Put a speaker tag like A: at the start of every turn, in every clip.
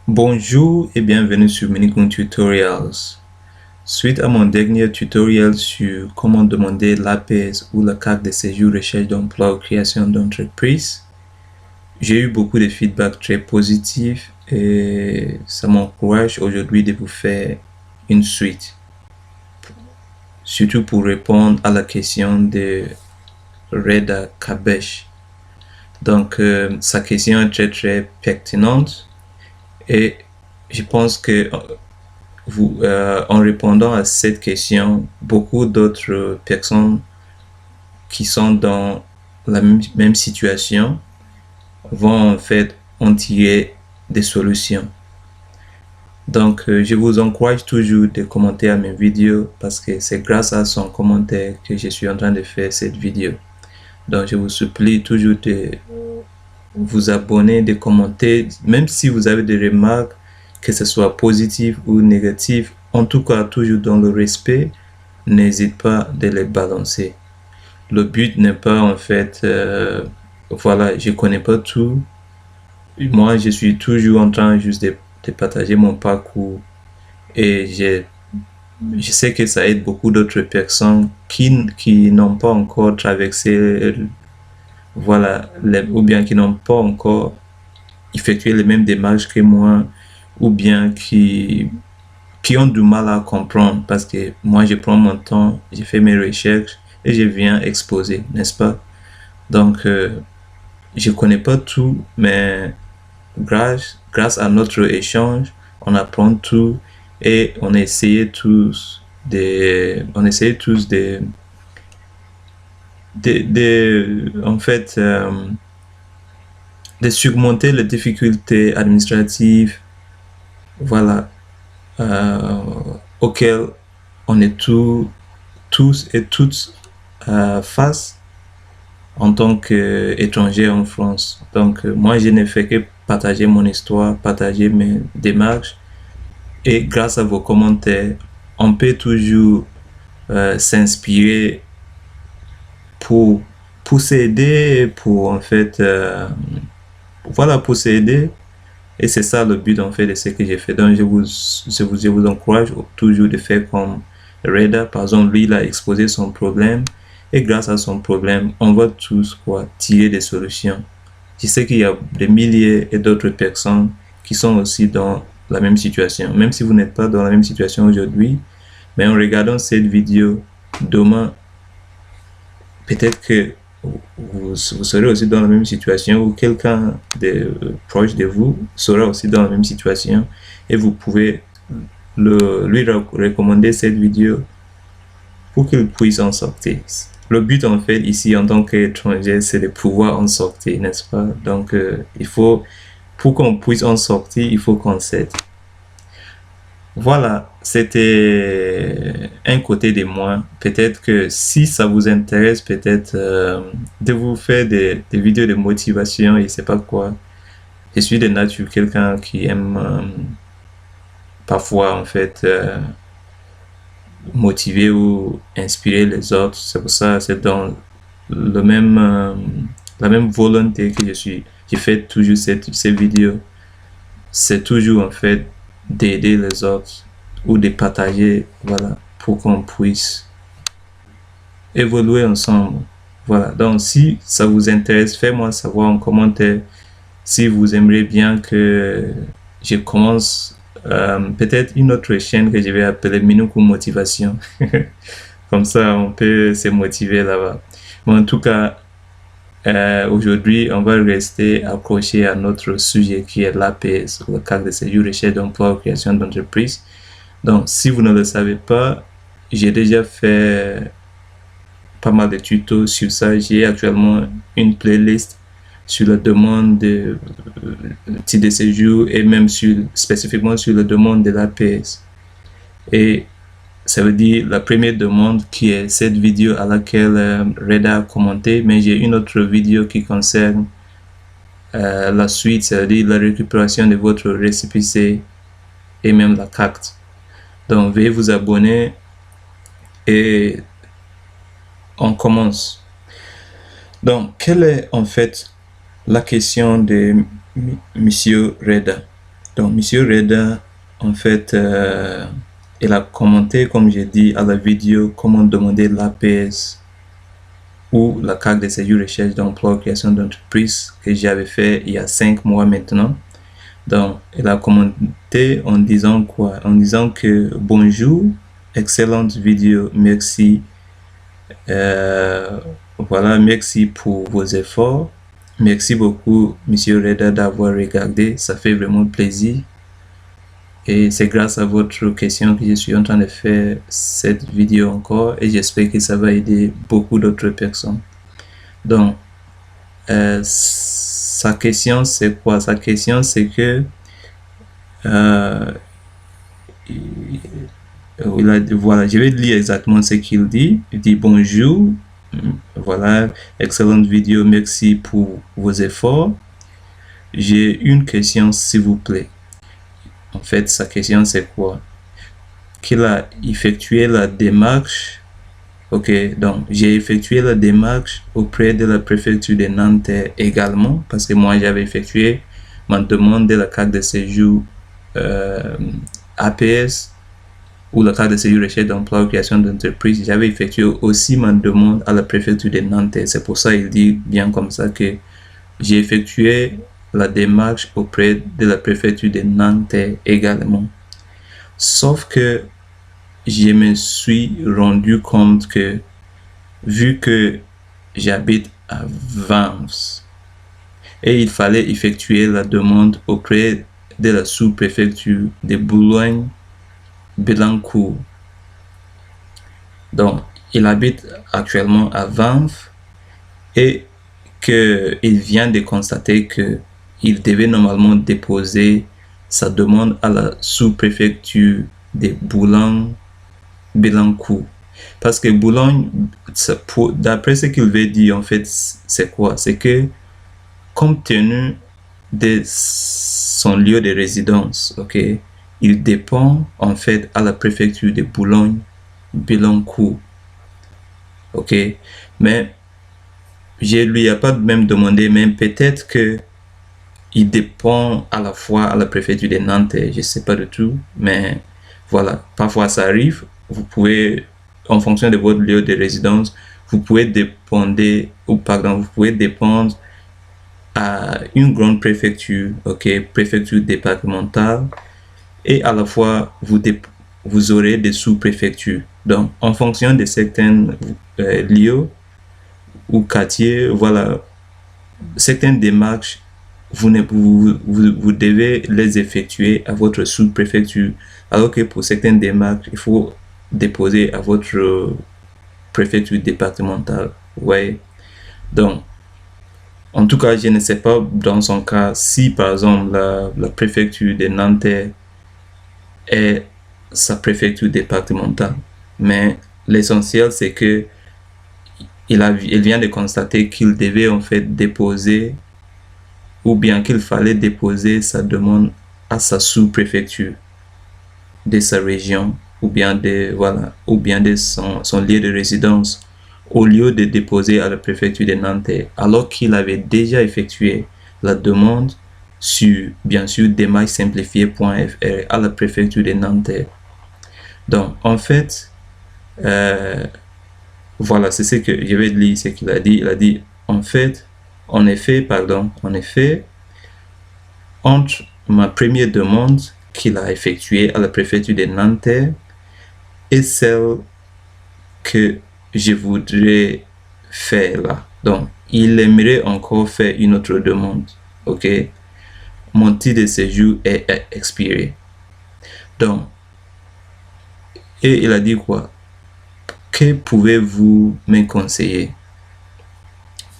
A: Bonjour et bienvenue sur Minigun Tutorials. Suite à mon dernier tutoriel sur comment demander l'APS ou la carte de séjour recherche d'emploi ou création d'entreprise, j'ai eu beaucoup de feedback très positifs et ça m'encourage aujourd'hui de vous faire une suite. Surtout pour répondre à la question de Reda Kabesh. Donc, sa question est très pertinente et je pense que en répondant à cette question, beaucoup d'autres personnes qui sont dans la même situation vont en fait en tirer des solutions. Donc, je vous encourage toujours de commenter à mes vidéos parce que c'est grâce à son commentaire que je suis en train de faire cette vidéo. Donc, je vous supplie toujours de vous abonner, de commenter, même si vous avez des remarques, que ce soit positif ou négatif, en tout cas toujours dans le respect, n'hésite pas de les balancer. Le but n'est pas en fait, voilà, je connais pas tout. Moi, je suis toujours en train juste de partager mon parcours et je sais que ça aide beaucoup d'autres personnes qui n'ont pas encore traversé, voilà, ou bien qui n'ont pas encore effectué les mêmes démarches que moi, ou bien qui ont du mal à comprendre parce que moi je prends mon temps, je fais mes recherches et je viens exposer, n'est-ce pas? Donc je connais pas tout, mais grâce à notre échange, on apprend tout et on essaye tous en fait de surmonter les difficultés administratives, voilà, auxquelles on est tous et toutes face en tant qu'étranger en France. Donc moi je n'ai fait que partager mon histoire, partager mes démarches et grâce à vos commentaires, on peut toujours s'inspirer pour s'aider, pour en fait voilà, pour s'aider. Et c'est ça le but en fait de ce que j'ai fait. Donc je vous encourage toujours de faire comme Reda. Par exemple, lui il a exposé son problème et grâce à son problème, on va tous tirer des solutions. Je sais qu'il y a des milliers et d'autres personnes qui sont aussi dans la même situation. Même si vous n'êtes pas dans la même situation aujourd'hui, mais en regardant cette vidéo, demain, peut-être que vous serez aussi dans la même situation ou quelqu'un de proche de vous sera aussi dans la même situation et vous pouvez lui recommander cette vidéo pour qu'il puisse en sortir. Le but en fait ici en tant qu'étranger, c'est de pouvoir en sortir, n'est-ce pas? Donc il faut, pour qu'on puisse en sortir, il faut qu'on s'aide. Voilà, c'était un côté de moi. Peut-être que si ça vous intéresse, peut-être de vous faire des vidéos de motivation, je sais pas quoi. Je suis de nature quelqu'un qui aime parfois en fait motiver ou inspirer les autres. C'est pour ça, c'est dans le même la même volonté que je fais toujours ces vidéos. C'est toujours en fait d'aider les autres ou de partager, voilà, pour qu'on puisse évoluer ensemble. Voilà, donc si ça vous intéresse, faites-moi savoir en commentaire si vous aimeriez bien que je commence peut-être une autre chaîne que je vais appeler Minuku Motivation. Comme ça, on peut se motiver là-bas. Mais en tout cas, aujourd'hui, on va rester accroché à notre sujet qui est l'APS, la carte de séjour recherche d'emploi ou création d'entreprise. Donc, si vous ne le savez pas, j'ai déjà fait pas mal de tutos sur ça. J'ai actuellement une playlist sur la demande de titre de séjour et même spécifiquement sur la demande de l'APS. Et ça veut dire la première demande qui est cette vidéo à laquelle Reda a commenté, mais j'ai une autre vidéo qui concerne la suite, c'est-à-dire la récupération de votre récépissé et même la carte. Donc veuillez vous abonner et on commence. Donc quelle est en fait la question de Monsieur Reda? Donc, Monsieur Reda, en fait, il a commenté, comme j'ai dit, à la vidéo comment demander l'APS ou la carte de séjour recherche d'emploi création d'entreprise que j'avais fait il y a 5 mois maintenant. Donc, il a commenté en disant quoi? En disant que bonjour, excellente vidéo, merci. Voilà, merci pour vos efforts. Merci beaucoup, Monsieur Reda, d'avoir regardé. Ça fait vraiment plaisir. Et c'est grâce à votre question que je suis en train de faire cette vidéo encore. Et j'espère que ça va aider beaucoup d'autres personnes. Donc, sa question, c'est quoi? Sa question, c'est que voilà, je vais lire exactement ce qu'il dit. Il dit bonjour, voilà, excellente vidéo, merci pour vos efforts. J'ai une question, s'il vous plaît. En fait, sa question, c'est quoi? Qu'il a effectué la démarche. Ok, donc j'ai effectué la démarche auprès de la préfecture de Nantes également, parce que moi j'avais effectué ma demande de la carte de séjour APS ou la carte de séjour recherche d'emploi ou création d'entreprise. J'avais effectué aussi ma demande à la préfecture de Nantes. C'est pour ça qu'il dit bien comme ça que j'ai effectué la démarche auprès de la préfecture de Nantes également. Sauf que je me suis rendu compte que vu que j'habite à Vence et il fallait effectuer la demande auprès de la sous-préfecture de Boulogne-Billancourt. Donc, il habite actuellement à Vence et qu'il vient de constater qu'il devait normalement déposer sa demande à la sous-préfecture de Boulogne-Billancourt. Parce que Boulogne, d'après ce qu'il veut dire, en fait, c'est quoi? C'est que, compte tenu de son lieu de résidence, ok, il dépend, en fait, à la préfecture de Boulogne-Billancourt. Ok, mais je lui ai pas même demandé, mais peut-être que il dépend à la fois à la préfecture de Nantes, je sais pas du tout, mais voilà, parfois ça arrive. Vous pouvez, en fonction de votre lieu de résidence, vous pouvez dépendre, vous pouvez dépendre à une grande préfecture, ok, préfecture départementale, et à la fois vous aurez des sous-préfectures. Donc, en fonction de certains lieux ou quartiers, voilà, certaines démarches, vous devez les effectuer à votre sous-préfecture, alors que pour certaines démarches, il faut déposer à votre préfecture départementale. Ouais. Donc, en tout cas, je ne sais pas dans son cas si, par exemple, la préfecture de Nantes est sa préfecture départementale. Mais l'essentiel, c'est que il vient de constater qu'il devait en fait déposer, ou bien qu'il fallait déposer sa demande à sa sous-préfecture de sa région, ou bien de, voilà, ou bien de son lieu de résidence, au lieu de déposer à la préfecture de Nantes, alors qu'il avait déjà effectué la demande sur, bien sûr, démarchesimplifiée.fr à la préfecture de Nantes. Donc, en fait, voilà, c'est ce que je vais lire, ce qu'il a dit. Il a dit, en effet, entre ma première demande qu'il a effectuée à la préfecture de Nantes et celle que je voudrais faire là. Donc, il aimerait encore faire une autre demande. Ok? Mon titre de séjour est expiré. Donc, et il a dit quoi? Que pouvez-vous me conseiller?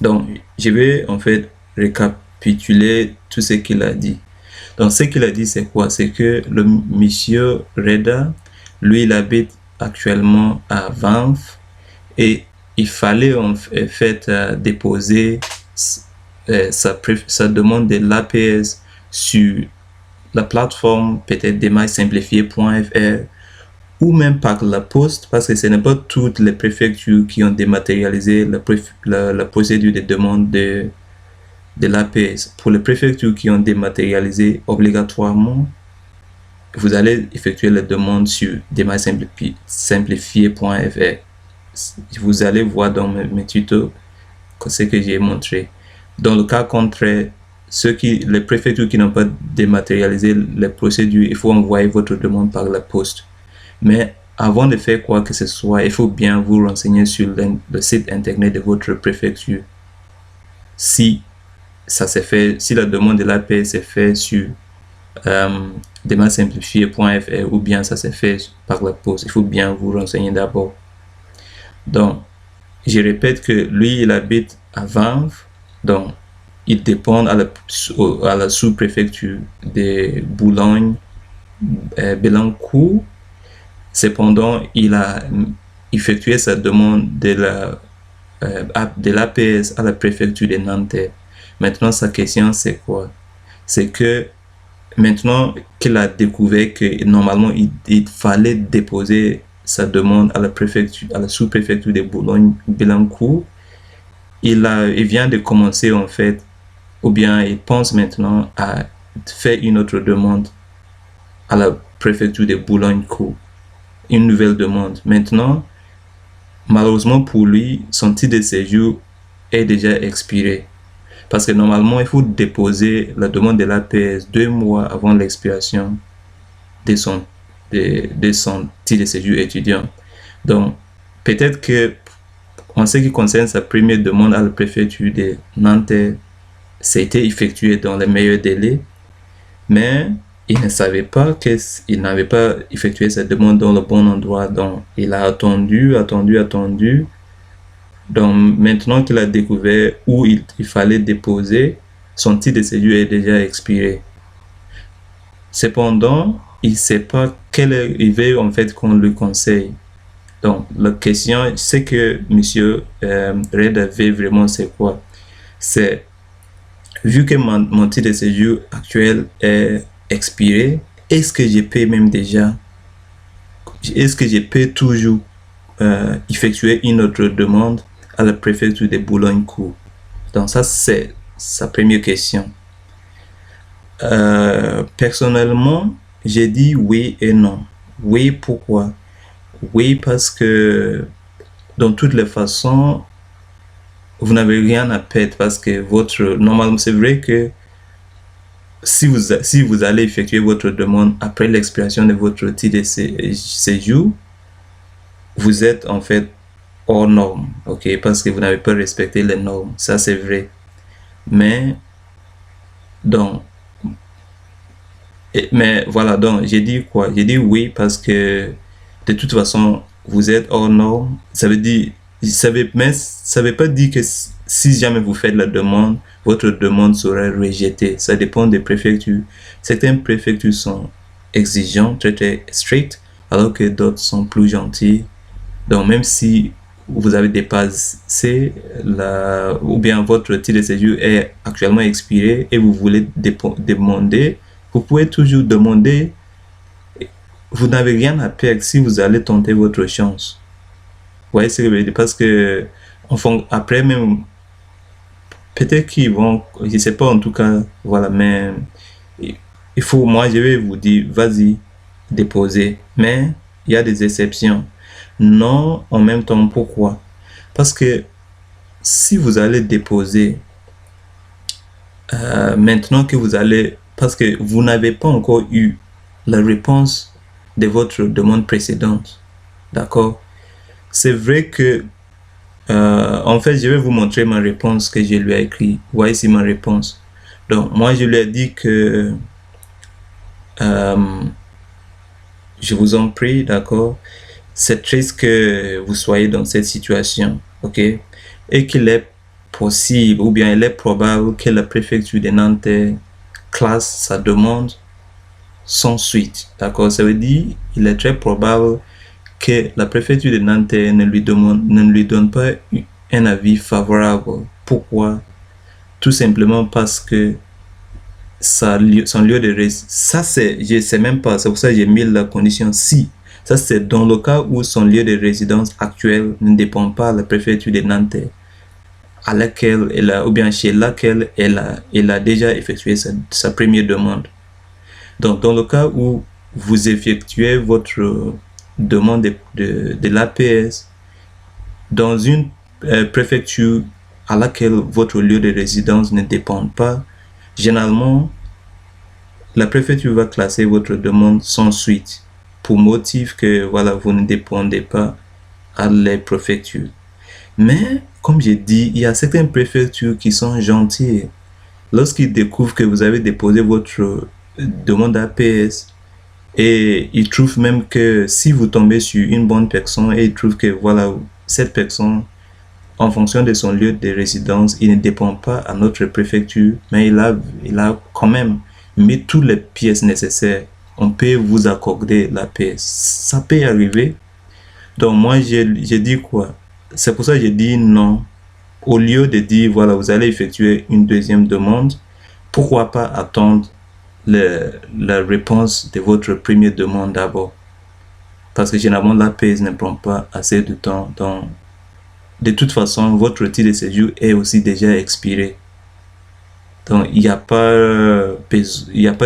A: Donc, je vais en fait récapituler tout ce qu'il a dit. Donc, ce qu'il a dit, c'est quoi? C'est que le monsieur Reda, lui, il habite actuellement à Vence et il fallait en fait déposer sa demande de l'APS sur la plateforme peut-être démarchesimplifiée.fr ou même par la poste, parce que ce n'est pas toutes les préfectures qui ont dématérialisé la procédure de demande de l'APS. Pour les préfectures qui ont dématérialisé, obligatoirement, vous allez effectuer la demande sur dématsimplifié.fr. Vous allez voir dans mes tutos ce que j'ai montré. Dans le cas contraire, les préfectures qui n'ont pas dématérialisé les procédures, il faut envoyer votre demande par la poste. Mais avant de faire quoi que ce soit, il faut bien vous renseigner sur le site internet de votre préfecture. Si la demande de l'APS s'est faite sur dématsimplifié.fr ou bien ça s'est fait par la poste, il faut bien vous renseigner d'abord. Donc, je répète que lui, il habite à Vanves, donc il dépend à la sous-préfecture de Boulogne-Billancourt. Cependant, il a effectué sa demande de l'APS à la préfecture de Nanterre. Maintenant, sa question, c'est quoi? C'est que maintenant qu'il a découvert que normalement, il fallait déposer sa demande à la sous-préfecture de Boulogne-Billancourt, il vient de commencer en fait, ou bien il pense maintenant à faire une autre demande à la préfecture de Boulogne-Billancourt, une nouvelle demande. Maintenant, malheureusement pour lui, son titre de séjour est déjà expiré. Parce que normalement, il faut déposer la demande de l'APS 2 mois avant l'expiration de son titre de séjour étudiant. Donc, peut-être que en ce qui concerne sa première demande à la préfecture de Nanterre, c'était effectué dans les meilleurs délais, mais il ne savait pas qu'il n'avait pas effectué sa demande dans le bon endroit. Donc, il a attendu. Donc, maintenant qu'il a découvert où il fallait déposer, son titre de séjour est déjà expiré. Cependant, il ne sait pas il veut en fait qu'on lui conseille. Donc, la question, c'est que monsieur Reda veut vraiment, c'est quoi? C'est, vu que mon titre de séjour actuel est expiré, est-ce que je peux toujours effectuer une autre demande à la préfecture de Boulogne-Billancourt? Donc ça, c'est sa première question. Personnellement, j'ai dit oui et non. Oui, pourquoi? Oui, parce que dans toutes les façons, vous n'avez rien à perdre parce que normalement, c'est vrai que si vous allez effectuer votre demande après l'expiration de votre titre de séjour, vous êtes en fait hors norme, ok, parce que vous n'avez pas respecté les normes, ça c'est vrai. Mais voilà, donc j'ai dit quoi? J'ai dit oui parce que de toute façon, vous êtes hors norme. Ça veut dire, mais ça veut pas dire que si jamais vous faites la demande, votre demande sera rejetée. Ça dépend des préfectures. Certaines préfectures sont exigeantes, très très strictes, alors que d'autres sont plus gentilles. Donc même si vous avez dépassé ou bien votre titre de séjour est actuellement expiré et vous voulez demander, vous pouvez toujours demander. Vous n'avez rien à perdre si vous allez tenter votre chance. Vous voyez ce que je veux dire? Parce que après même, peut-être qu'ils vont, je ne sais pas en tout cas, voilà, mais moi je vais vous dire, vas-y, déposez. Mais il y a des exceptions. Non, en même temps, pourquoi? Parce que si vous allez déposer, maintenant que parce que vous n'avez pas encore eu la réponse de votre demande précédente, d'accord? C'est vrai que en fait, je vais vous montrer ma réponse que je lui ai écrit. Voici ici ma réponse. Donc, moi, je lui ai dit que je vous en prie, d'accord? C'est triste que vous soyez dans cette situation, ok? Et qu'il est possible, ou bien il est probable que la préfecture de Nanterre classe sa demande sans suite, d'accord? Ça veut dire il est très probable que la préfecture de Nanterre ne lui donne pas un avis favorable. Pourquoi? Tout simplement parce que son lieu de résidence, ça c'est, je sais même pas, c'est pour ça que j'ai mis la condition si. Ça c'est dans le cas où son lieu de résidence actuel ne dépend pas de la préfecture de Nanterre. à laquelle ou bien chez laquelle elle a déjà effectué sa première demande. Donc, dans le cas où vous effectuez votre demande de l'APS dans une préfecture à laquelle votre lieu de résidence ne dépend pas, généralement, la préfecture va classer votre demande sans suite pour motif que voilà, vous ne dépendez pas à la préfecture. Mais, comme j'ai dit, il y a certaines préfectures qui sont gentilles. Lorsqu'ils découvrent que vous avez déposé votre demande d'APS et ils trouvent même que si vous tombez sur une bonne personne et ils trouvent que voilà, cette personne, en fonction de son lieu de résidence, il ne dépend pas à notre préfecture, mais il a quand même mis toutes les pièces nécessaires. On peut vous accorder l'APS. Ça peut arriver. Donc moi, j'ai dit quoi? C'est pour ça que j'ai dit non. Au lieu de dire, voilà, vous allez effectuer une deuxième demande, pourquoi pas attendre la réponse de votre première demande d'abord? Parce que généralement, l'APS ne prend pas assez de temps. Donc, de toute façon, votre titre de séjour est aussi déjà expiré. Donc, il n'y a pas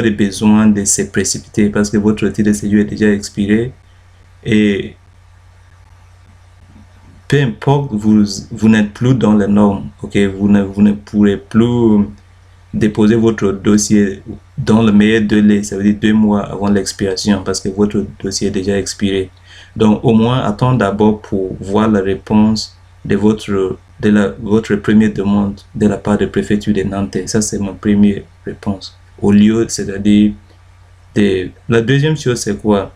A: de besoin de se précipiter parce que votre titre de séjour est déjà expiré. Et peu importe, vous n'êtes plus dans les normes. Ok, vous ne pourrez plus déposer votre dossier dans le meilleur délai, ça veut dire 2 mois avant l'expiration parce que votre dossier est déjà expiré. Donc, au moins, attendez d'abord pour voir la réponse de votre première demande de la part de la préfecture de Nantes. Ça, c'est ma première réponse. Au lieu, c'est-à-dire, la deuxième chose, c'est quoi?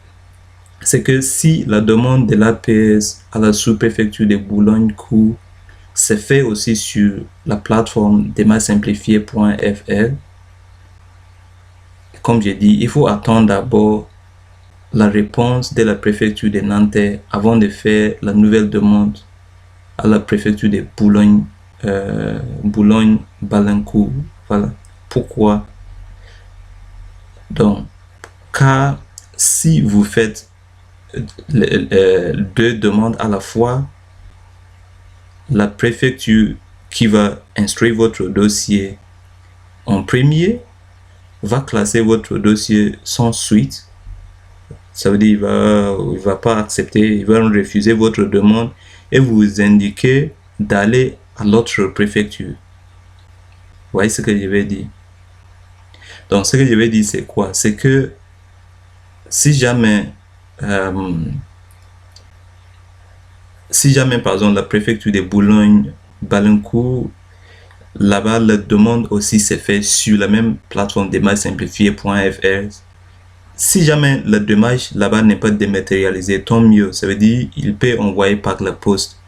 A: C'est que si la demande de l'APS à la sous-préfecture de Boulogne-Court c'est fait aussi sur la plateforme demarsimplifié.fr. Comme j'ai dit, il faut attendre d'abord la réponse de la préfecture de Nantes avant de faire la nouvelle demande à la préfecture de Boulogne-Billancourt. Voilà. Pourquoi? Donc, car si vous faites deux demandes à la fois, la préfecture qui va instruire votre dossier en premier va classer votre dossier sans suite. Ça veut dire il va pas accepter, il va refuser votre demande et vous indiquer d'aller à l'autre préfecture. Vous voyez ce que je vais dire? Donc, ce que je vais dire, c'est quoi? C'est que si jamais, par exemple, la préfecture de Boulogne-Billancourt, là-bas, la demande aussi s'est faite sur la même plateforme demarsimplifié.fr. Si jamais la démarche là-bas n'est pas dématérialisée, tant mieux. Ça veut dire qu'il peut envoyer par la poste.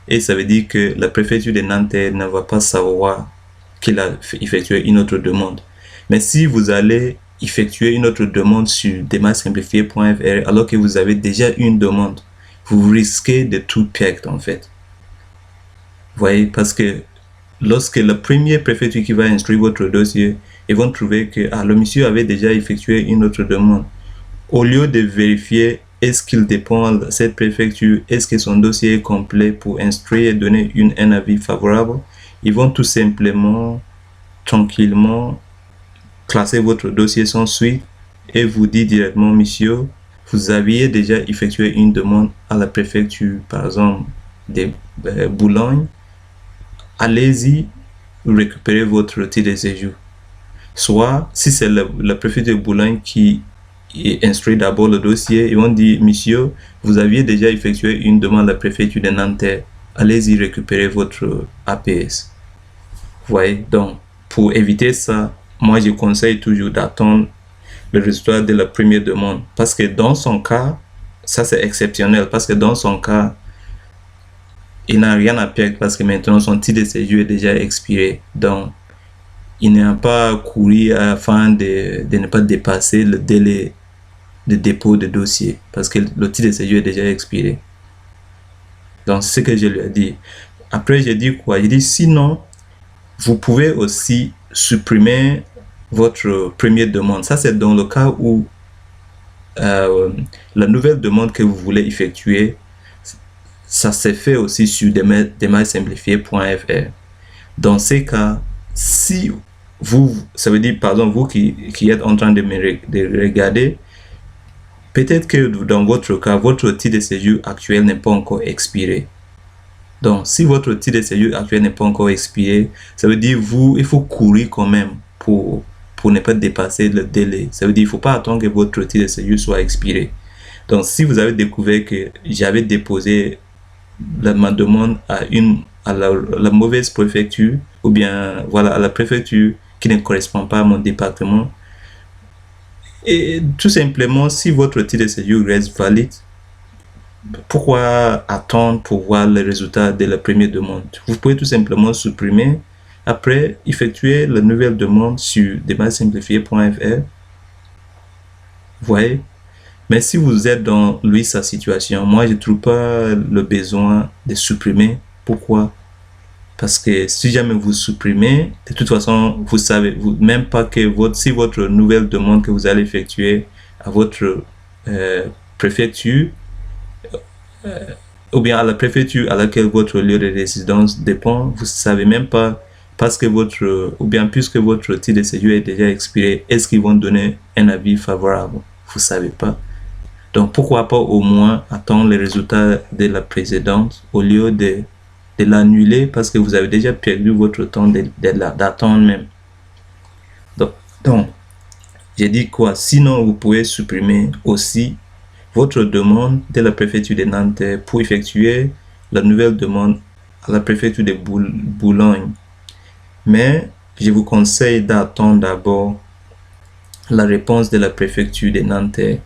A: Et ça veut dire que la préfecture de Nantes ne va pas savoir qu'il a effectué une autre demande. Mais si vous allez effectuer une autre demande sur demarsimplifié.fr alors que vous avez déjà une demande, vous risquez de tout perdre en fait. Vous voyez, parce que lorsque la première préfecture qui va instruire votre dossier, ils vont trouver que le monsieur avait déjà effectué une autre demande. Au lieu de vérifier est-ce qu'il dépend de cette préfecture, est-ce que son dossier est complet pour instruire et donner un avis favorable, ils vont tout simplement, tranquillement, classer votre dossier sans suite et vous dire directement, monsieur, vous aviez déjà effectué une demande à la préfecture, par exemple, de Boulogne, allez-y, récupérez votre titre de séjour. Soit, si c'est la préfecture de Boulogne qui instruit d'abord le dossier, ils vont dire, monsieur, vous aviez déjà effectué une demande à la préfecture de Nantes, allez-y récupérer votre APS. Vous voyez, donc, pour éviter ça, moi je conseille toujours d'attendre le résultat de la première demande. Parce que dans son cas, ça c'est exceptionnel, parce que dans son cas, il n'a rien à perdre parce que maintenant son titre de séjour est déjà expiré. Donc, il n'a pas à courir afin de ne pas dépasser le délai de dépôt de dossier parce que le titre de séjour est déjà expiré. Donc, c'est ce que je lui ai dit. Après, j'ai dit quoi? J'ai dit sinon, vous pouvez aussi supprimer votre première demande. Ça, c'est dans le cas où la nouvelle demande que vous voulez effectuer, ça s'est fait aussi sur demarsimplifié.fr. Dans ces cas, si vous, ça veut dire, pardon, vous qui êtes en train de regarder, peut-être que dans votre cas, votre titre de séjour actuel n'est pas encore expiré. Donc, si votre titre de séjour actuel n'est pas encore expiré, ça veut dire il faut courir quand même pour ne pas dépasser le délai. Ça veut dire qu'il ne faut pas attendre que votre titre de séjour soit expiré. Donc, si vous avez découvert que j'avais déposé ma demande à la mauvaise préfecture, ou bien voilà, à la préfecture qui ne correspond pas à mon département, et tout simplement, si votre titre de séjour reste valide, pourquoi attendre pour voir les résultats de la première demande? Vous pouvez tout simplement supprimer, après effectuer la nouvelle demande sur demarchesimplifiée.fr. Vous voyez? Mais si vous êtes dans sa situation, moi je ne trouve pas le besoin de supprimer. Pourquoi? Parce que si jamais vous supprimez, de toute façon, vous savez même pas que si votre nouvelle demande que vous allez effectuer à votre préfecture, ou bien à la préfecture à laquelle votre lieu de résidence dépend, vous savez même pas, parce que puisque votre titre de séjour est déjà expiré, est-ce qu'ils vont donner un avis favorable? Vous savez pas. Donc pourquoi pas au moins attendre les résultats de la précédente au lieu de l'annuler, parce que vous avez déjà perdu votre temps d'attendre même. Donc j'ai dit quoi? Sinon, vous pouvez supprimer aussi votre demande de la préfecture de Nanterre pour effectuer la nouvelle demande à la préfecture de Boulogne. Mais je vous conseille d'attendre d'abord la réponse de la préfecture de Nanterre,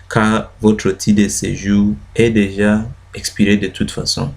A: car votre titre de séjour est déjà expiré de toute façon.